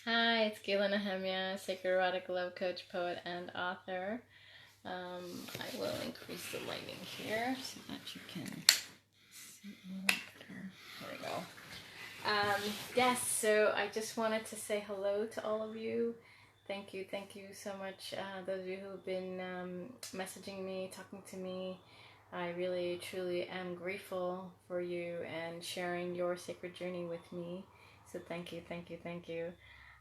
Hi, it's Gayla Nehemia, sacred erotic love coach, poet, and author. I will increase the lighting here so that you can see a little better. There we go. Yes, so I just wanted to say hello to all of you. Thank you so much. Those of you who have been messaging me, talking to me. I really, truly am grateful for you and sharing your sacred journey with me. So thank you.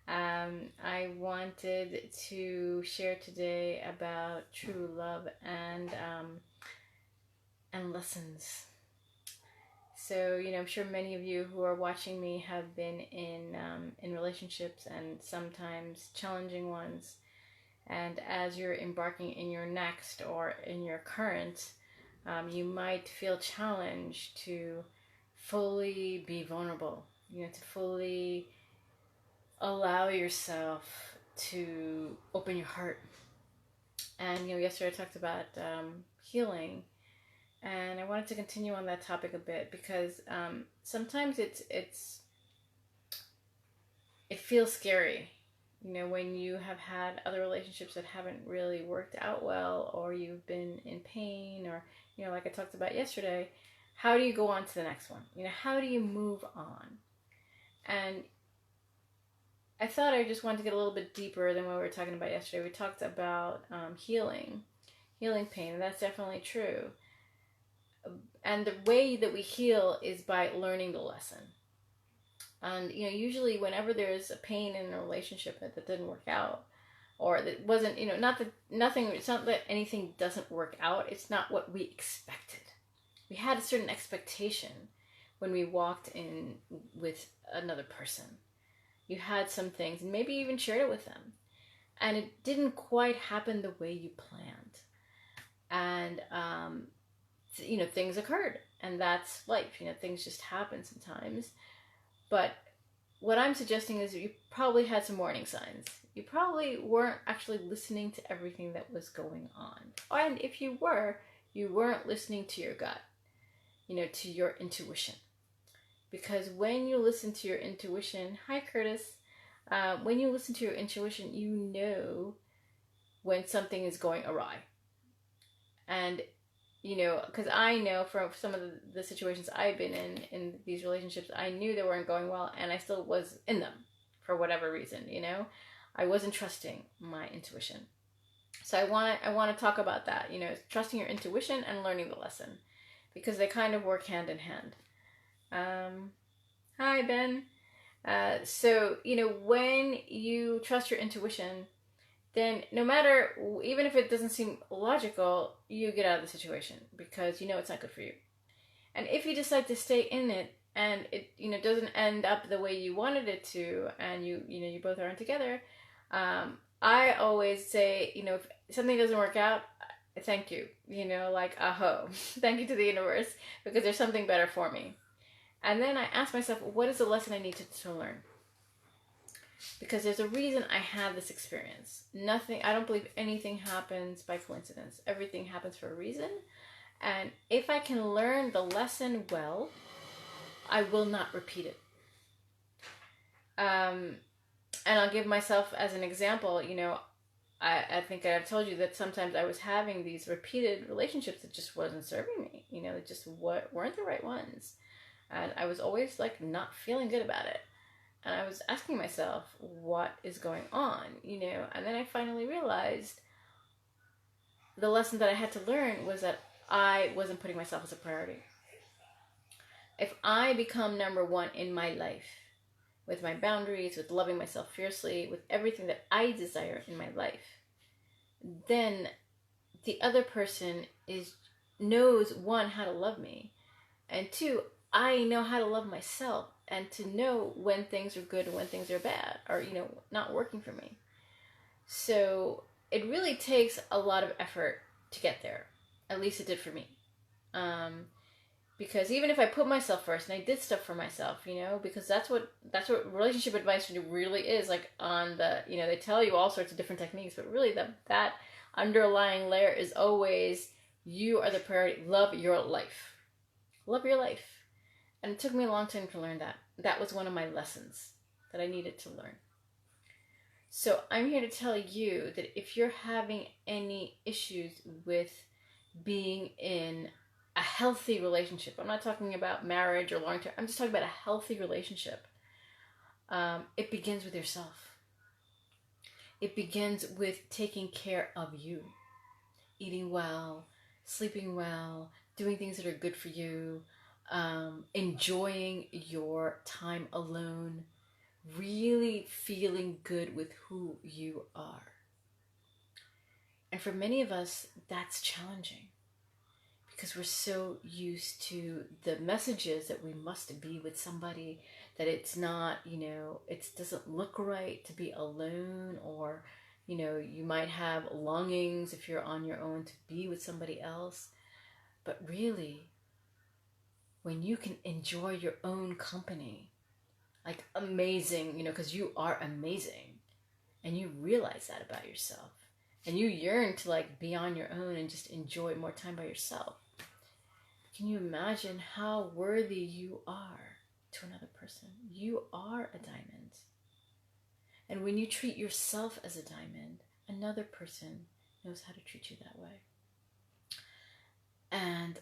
I wanted to share today about true love and lessons. So I'm sure many of you who are watching me have been in relationships and sometimes challenging ones. And as you're embarking in your next or in your current, you might feel challenged to fully be vulnerable. To fully allow yourself to open your heart. And yesterday I talked about healing, and I wanted to continue on that topic a bit because sometimes it feels scary. When you have had other relationships that haven't really worked out well, or you've been in pain, or like I talked about yesterday, how do you go on to the next one? How do you move on? And I thought I just wanted to get a little bit deeper than what we were talking about yesterday. We talked about healing pain, and that's definitely true. And the way that we heal is by learning the lesson. And usually whenever there's a pain in a relationship that didn't work out, or that wasn't, not that nothing, it's not that anything doesn't work out, it's not what we expected. We had a certain expectation when we walked in with another person. You had some things, and maybe you even shared it with them, and it didn't quite happen the way you planned. And things occurred, and that's life. Things just happen sometimes. But what I'm suggesting is you probably had some warning signs. You probably weren't actually listening to everything that was going on, and if you were, you weren't listening to your gut, to your intuition. Because when you listen to your intuition, hi Curtis, when you listen to your intuition, you know when something is going awry. And, because I know from some of the situations I've been in these relationships, I knew they weren't going well, and I still was in them for whatever reason, I wasn't trusting my intuition. So I want to talk about that, trusting your intuition and learning the lesson, because they kind of work hand in hand. Hi, Ben. So, when you trust your intuition, then no matter, even if it doesn't seem logical, you get out of the situation because it's not good for you. And if you decide to stay in it and it, doesn't end up the way you wanted it to, and you both aren't together, I always say, if something doesn't work out, thank you, like, aho, thank you to the universe, because there's something better for me. And then I ask myself, what is the lesson I need to learn? Because there's a reason I had this experience. I don't believe anything happens by coincidence. Everything happens for a reason. And if I can learn the lesson well, I will not repeat it. And I'll give myself as an example, I think I've told you that sometimes I was having these repeated relationships that just wasn't serving me. That just weren't the right ones. And I was always like not feeling good about it. And I was asking myself, what is going on? And then I finally realized the lesson that I had to learn was that I wasn't putting myself as a priority. If I become number one in my life, with my boundaries, with loving myself fiercely, with everything that I desire in my life, then the other person knows, one, how to love me, and two, I know how to love myself, and to know when things are good and when things are bad, or not working for me. So it really takes a lot of effort to get there. At least it did for me. Because even if I put myself first and I did stuff for myself, because that's what relationship advice really is. Like on the, they tell you all sorts of different techniques, but really that underlying layer is always, you are the priority. Love your life. Love your life. And it took me a long time to learn that. That was one of my lessons that I needed to learn. So I'm here to tell you that if you're having any issues with being in a healthy relationship, I'm not talking about marriage or long term, I'm just talking about a healthy relationship. It begins with yourself. It begins with taking care of you, eating well, sleeping well, doing things that are good for you, enjoying your time alone, really feeling good with who you are. And for many of us, that's challenging because we're so used to the messages that we must be with somebody, that it's not, it doesn't look right to be alone, or, you might have longings if you're on your own to be with somebody else. But really, when you can enjoy your own company, like amazing, because you are amazing and you realize that about yourself and you yearn to like be on your own and just enjoy more time by yourself. Can you imagine how worthy you are to another person? You are a diamond. And when you treat yourself as a diamond, another person knows how to treat you that way. And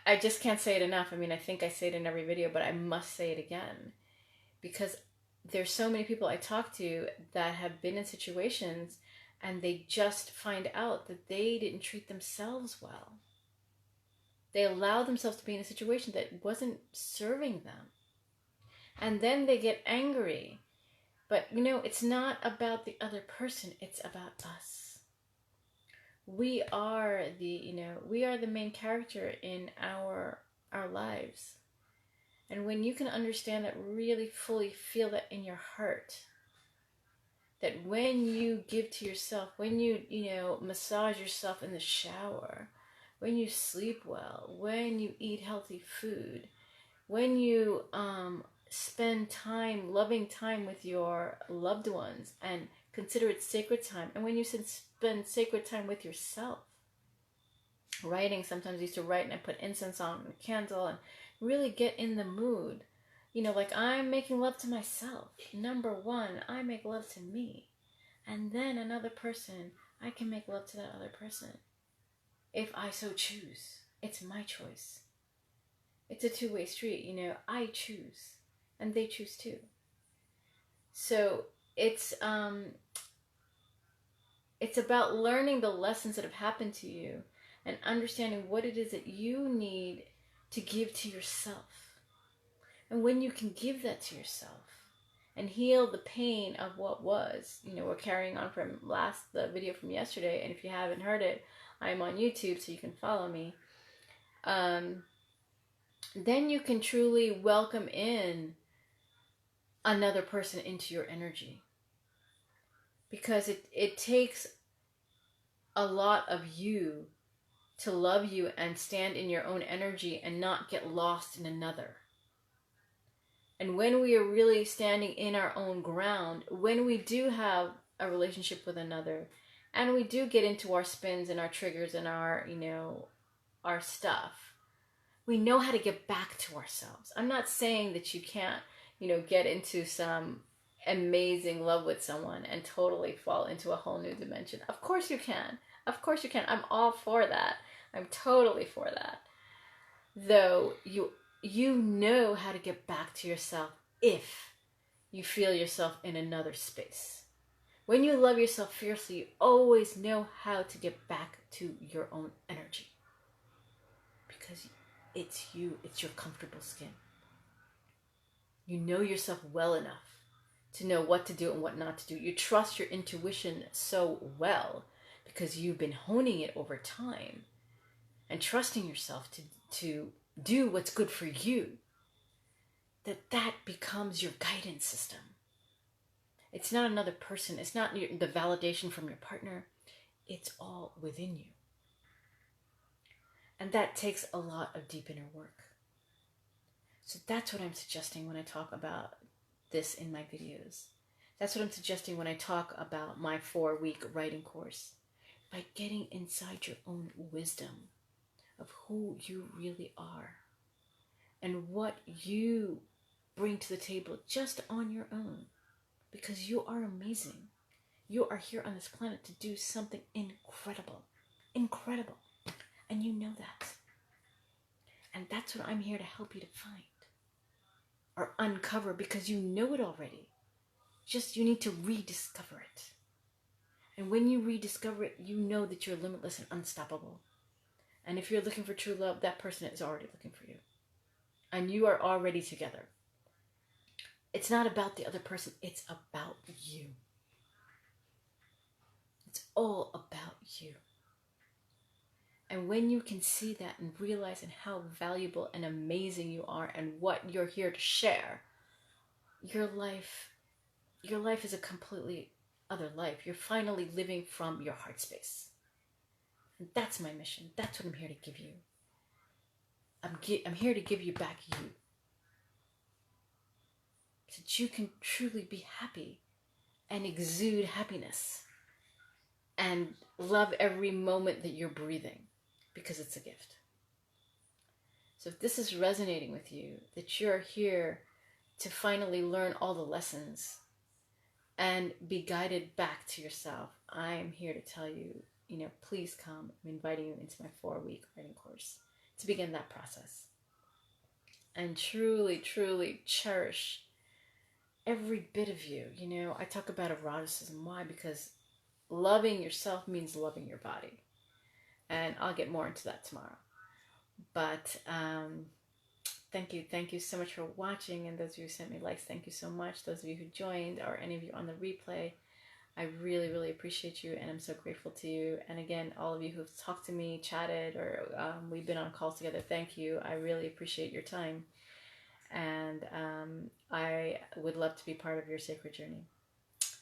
I just can't say it enough. I mean, I think I say it in every video, but I must say it again. Because there's so many people I talk to that have been in situations and they just find out that they didn't treat themselves well. They allowed themselves to be in a situation that wasn't serving them. And then they get angry. But, it's not about the other person. It's about us. We are the main character in our lives. And when you can understand that, really fully feel that in your heart, that when you give to yourself, when you, massage yourself in the shower, when you sleep well, when you eat healthy food, when you spend time, loving time with your loved ones and consider it sacred time, and when you spend sacred time with yourself, writing, sometimes I used to write and I put incense on and a candle and really get in the mood. Like I'm making love to myself. Number one, I make love to me. And then another person, I can make love to that other person. If I so choose. It's my choice. It's a two-way street, I choose. And they choose too. So it's about learning the lessons that have happened to you and understanding what it is that you need to give to yourself. And when you can give that to yourself and heal the pain of what was, we're carrying on from the video from yesterday. And if you haven't heard it, I'm on YouTube, so you can follow me. Then you can truly welcome in another person into your energy. Because it takes a lot of you to love you and stand in your own energy and not get lost in another. And when we are really standing in our own ground, when we do have a relationship with another, and we do get into our spins and our triggers and our, our stuff, we know how to get back to ourselves. I'm not saying that you can't, get into some amazing love with someone and totally fall into a whole new dimension. Of course you can. Of course you can. I'm all for that. I'm totally for that. Though you know how to get back to yourself if you feel yourself in another space. When you love yourself fiercely, you always know how to get back to your own energy. Because it's you, it's your comfortable skin. You know yourself well enough to know what to do and what not to do. You trust your intuition so well because you've been honing it over time and trusting yourself to do what's good for you, that becomes your guidance system. It's not another person. It's not the validation from your partner. It's all within you. And that takes a lot of deep inner work. So that's what I'm suggesting when I talk about this in my videos. That's what I'm suggesting when I talk about my 4-week writing course. By getting inside your own wisdom of who you really are and what you bring to the table just on your own, because you are amazing. You are here on this planet to do something incredible. Incredible. And you know that. And that's what I'm here to help you to find or uncover, because you know it already. Just you need to rediscover it. And when you rediscover it, you know that you're limitless and unstoppable. And if you're looking for true love, that person is already looking for you. And you are already together. It's not about the other person. It's about you. It's all about you. And when you can see that and realize and how valuable and amazing you are and what you're here to share, your life is a completely other life. You're finally living from your heart space. And that's my mission. That's what I'm here to give you. I'm here to give you back you. So that you can truly be happy and exude happiness and love every moment that you're breathing, because it's a gift. So if this is resonating with you, that you're here to finally learn all the lessons and be guided back to yourself, I am here to tell you, please come. I'm inviting you into my 4-week writing course to begin that process. And truly, truly cherish every bit of you. I talk about eroticism. Why? Because loving yourself means loving your body. And I'll get more into that tomorrow. But thank you so much for watching. And those of you who sent me likes, thank you so much. Those of you who joined, or any of you on the replay, I really, really appreciate you, and I'm so grateful to you. And again, all of you who've talked to me, chatted, or we've been on calls together, thank you. I really appreciate your time. And I would love to be part of your sacred journey.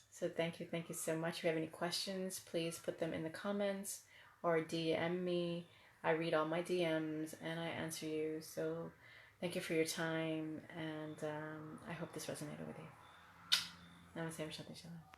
So thank you so much. If you have any questions, please put them in the comments or DM me. I read all my DMs and I answer you. So thank you for your time, and I hope this resonated with you. Namaste, Shalom.